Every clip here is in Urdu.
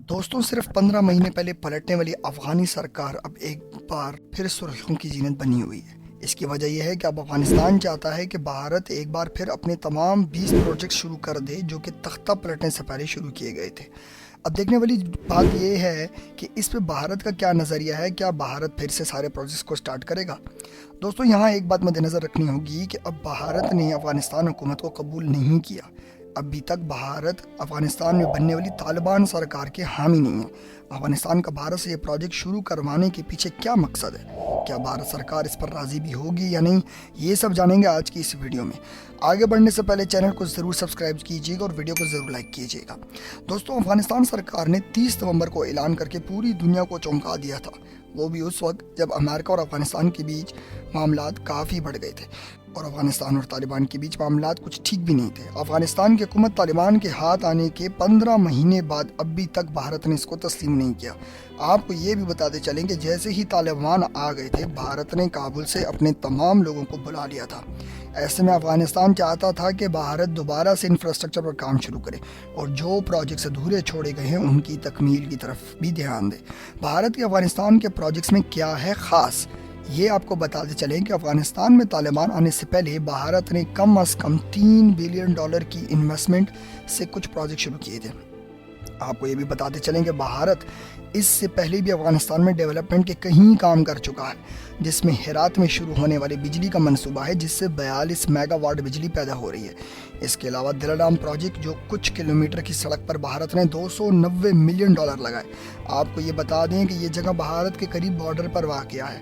دوستوں صرف 15 مہینے پہلے پلٹنے والی افغانی سرکار اب ایک بار پھر سرخیوں کی زینت بنی ہوئی ہے۔ اس کی وجہ یہ ہے کہ اب افغانستان چاہتا ہے کہ بھارت ایک بار پھر اپنے تمام 20 پروجیکٹ شروع کر دے جو کہ تختہ پلٹنے سے پہلے شروع کیے گئے تھے۔ اب دیکھنے والی بات یہ ہے کہ اس پہ بھارت کا کیا نظریہ ہے، کیا بھارت پھر سے سارے پروجیکٹس کو سٹارٹ کرے گا؟ دوستوں یہاں ایک بات مد نظر رکھنی ہوگی کہ اب بھارت نے افغانستان حکومت کو قبول نہیں کیا۔ ابھی تک بھارت افغانستان میں بننے والی طالبان سرکار کے حامی نہیں ہے۔ افغانستان کا بھارت سے یہ پروجیکٹ شروع کروانے کے پیچھے کیا مقصد ہے؟ کیا بھارت سرکار اس پر راضی بھی ہوگی یا نہیں؟ یہ سب جانیں گے آج کی اس ویڈیو میں۔ آگے بڑھنے سے پہلے چینل کو ضرور سبسکرائب کیجیے گا اور ویڈیو کو ضرور لائک کیجیے گا۔ دوستوں افغانستان سرکار نے 30 نومبر کو اعلان کر کے پوری دنیا کو چونکا دیا تھا، وہ بھی اس وقت جب امریکہ اور افغانستان کے بیچ معاملات کافی بڑھ گئے تھے اور افغانستان اور طالبان کے بیچ معاملات کچھ ٹھیک بھی نہیں تھے۔ افغانستان کی حکومت طالبان کے ہاتھ آنے کے 15 مہینے بعد ابھی تک بھارت نے اس کو تسلیم نہیں کیا۔ آپ کو یہ بھی بتاتے چلیں کہ جیسے ہی طالبان آ گئے تھے، بھارت نے کابل سے اپنے تمام لوگوں کو بلا لیا تھا۔ ایسے میں افغانستان چاہتا تھا کہ بھارت دوبارہ سے انفراسٹرکچر پر کام شروع کرے اور جو پروجیکٹس ادھورے چھوڑے گئے ہیں ان کی تکمیل کی طرف بھی دھیان دے۔ بھارت کے افغانستان کے پروجیکٹس میں کیا ہے خاص، یہ آپ کو بتاتے چلیں کہ افغانستان میں طالبان آنے سے پہلے بھارت نے کم از کم $3 بلین کی انویسٹمنٹ سے کچھ پروجیکٹ شروع کیے تھے۔ آپ کو یہ بھی بتاتے چلیں کہ بھارت اس سے پہلے بھی افغانستان میں ڈیولپمنٹ کے کہیں کام کر چکا ہے، جس میں ہرات میں شروع ہونے والے بجلی کا منصوبہ ہے جس سے 42 میگا واٹ بجلی پیدا ہو رہی ہے۔ اس کے علاوہ دلرام پروجیکٹ جو کچھ کلومیٹر کی سڑک پر بھارت نے $290 ملین لگائے۔ آپ کو یہ بتا دیں کہ یہ جگہ بھارت کے قریب بارڈر پر واقع ہے۔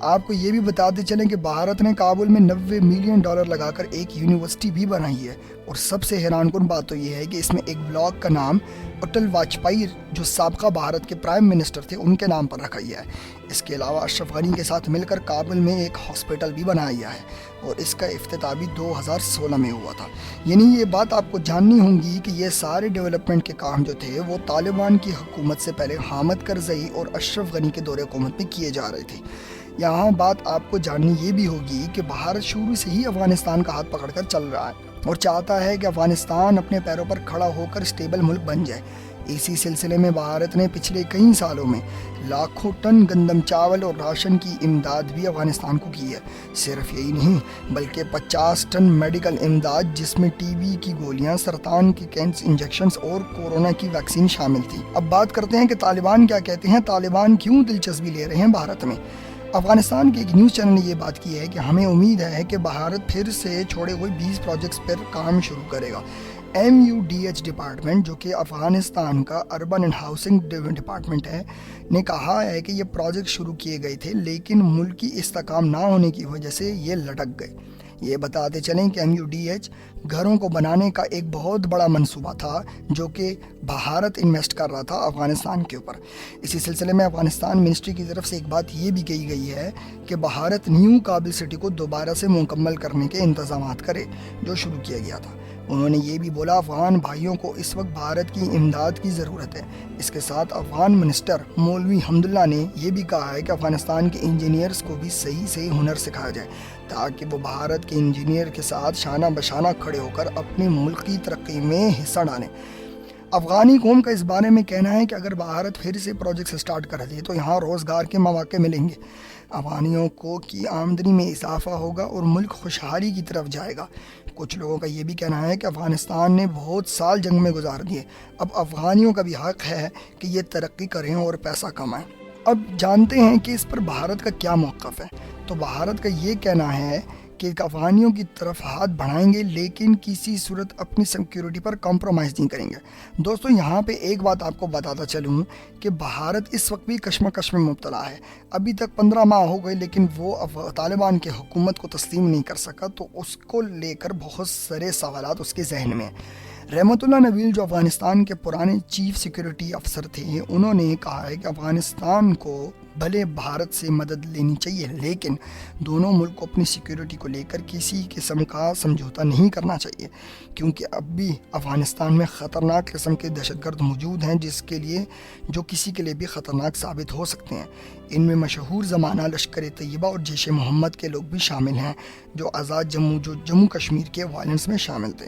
آپ کو یہ بھی بتاتے چلیں کہ بھارت نے کابل میں $90 ملین لگا کر ایک یونیورسٹی بھی بنائی ہے، اور سب سے حیران کن بات تو یہ ہے کہ اس میں ایک بلاک کا نام اٹل واجپئی جو سابقہ بھارت کے پرائم منسٹر تھے ان کے نام پر رکھا گیا ہے۔ اس کے علاوہ اشرف غنی کے ساتھ مل کر کابل میں ایک ہاسپٹل بھی بنایا گیا ہے اور اس کا افتتاح بھی 2016 میں ہوا تھا۔ یعنی یہ بات آپ کو جاننی ہوگی کہ یہ سارے ڈیولپمنٹ کے کام جو تھے وہ طالبان کی حکومت سے پہلے حامد کرزئی اور اشرف غنی کے دور حکومت میں کیے جا رہے تھے۔ یہاں بات آپ کو جاننی یہ بھی ہوگی کہ بھارت شروع سے ہی افغانستان کا ہاتھ پکڑ کر چل رہا ہے اور چاہتا ہے کہ افغانستان اپنے پیروں پر کھڑا ہو کر اسٹیبل ملک بن جائے۔ اسی سلسلے میں بھارت نے پچھلے کئی سالوں میں لاکھوں ٹن گندم، چاول اور راشن کی امداد بھی افغانستان کو کی ہے۔ صرف یہی نہیں بلکہ 50 ٹن میڈیکل امداد جس میں ٹی بی کی گولیاں، سرطان کے کینسر انجیکشنز اور کورونا کی ویکسین شامل تھی۔ اب بات کرتے ہیں کہ طالبان کیا کہتے ہیں، طالبان کیوں دلچسپی لے رہے ہیں بھارت میں۔ افغانستان کے ایک نیوز چینل نے یہ بات کی ہے کہ ہمیں امید ہے کہ بھارت پھر سے چھوڑے ہوئے 20 پروجیکٹس پر کام شروع کرے گا۔ MUDH ڈپارٹمنٹ جو کہ افغانستان کا اربن اینڈ ہاؤسنگ ڈپارٹمنٹ ہے نے کہا ہے کہ یہ پروجیکٹ شروع کیے گئے تھے لیکن ملکی استحکام نہ ہونے کی وجہ سے یہ لٹک گئے۔ یہ بتاتے چلیں کہ MUDH گھروں کو بنانے کا ایک بہت بڑا منصوبہ تھا جو کہ بھارت انویسٹ کر رہا تھا افغانستان کے اوپر۔ اسی سلسلے میں افغانستان منسٹری کی طرف سے ایک بات یہ بھی کہی گئی ہے کہ بھارت نیو کابل سٹی کو دوبارہ سے مکمل کرنے کے انتظامات کرے جو شروع کیا گیا تھا۔ انہوں نے یہ بھی بولا افغان بھائیوں کو اس وقت بھارت کی امداد کی ضرورت ہے۔ اس کے ساتھ افغان منسٹر مولوی حمداللہ نے یہ بھی کہا ہے کہ افغانستان کے انجینئرز کو بھی صحیح ہنر سکھایا جائے تاکہ وہ بھارت کے انجینئر کے ساتھ شانہ بشانہ کھڑے ہو کر اپنی ملک کی ترقی میں حصہ ڈالیں۔ افغانی قوم کا اس بارے میں کہنا ہے کہ اگر بھارت پھر سے پروجیکٹ سٹارٹ کر دے تو یہاں روزگار کے مواقع ملیں گے، افغانیوں کی آمدنی میں اضافہ ہوگا اور ملک خوشحالی کی طرف جائے گا۔ کچھ لوگوں کا یہ بھی کہنا ہے کہ افغانستان نے بہت سال جنگ میں گزار دیے، اب افغانیوں کا بھی حق ہے کہ یہ ترقی کریں اور پیسہ کمائیں۔ اب جانتے ہیں کہ اس پر بھارت کا کیا موقف ہے۔ تو بھارت کا یہ کہنا ہے کہ افغانیوں کی طرف ہاتھ بڑھائیں گے لیکن کسی صورت اپنی سیکیورٹی پر کمپرومائز نہیں کریں گے۔ دوستوں یہاں پہ ایک بات آپ کو بتاتا چلوں کہ بھارت اس وقت بھی کشمکش میں مبتلا ہے۔ ابھی تک 15 ماہ ہو گئے لیکن وہ طالبان کی حکومت کو تسلیم نہیں کر سکا، تو اس کو لے کر بہت سارے سوالات اس کے ذہن میں ہیں۔ رحمت اللہ نویل جو افغانستان کے پرانے چیف سیکیورٹی افسر تھے، انہوں نے کہا ہے کہ افغانستان کو بھلے بھارت سے مدد لینی چاہیے لیکن دونوں ملک کو اپنی سیکیورٹی کو لے کر کسی قسم کا سمجھوتا نہیں کرنا چاہیے، کیونکہ اب بھی افغانستان میں خطرناک قسم کے دہشت گرد موجود ہیں جو کسی کے لیے بھی خطرناک ثابت ہو سکتے ہیں۔ ان میں مشہور زمانہ لشکر طیبہ اور جیش محمد کے لوگ بھی شامل ہیں جو جموں کشمیر کے وائلنس میں شامل تھے۔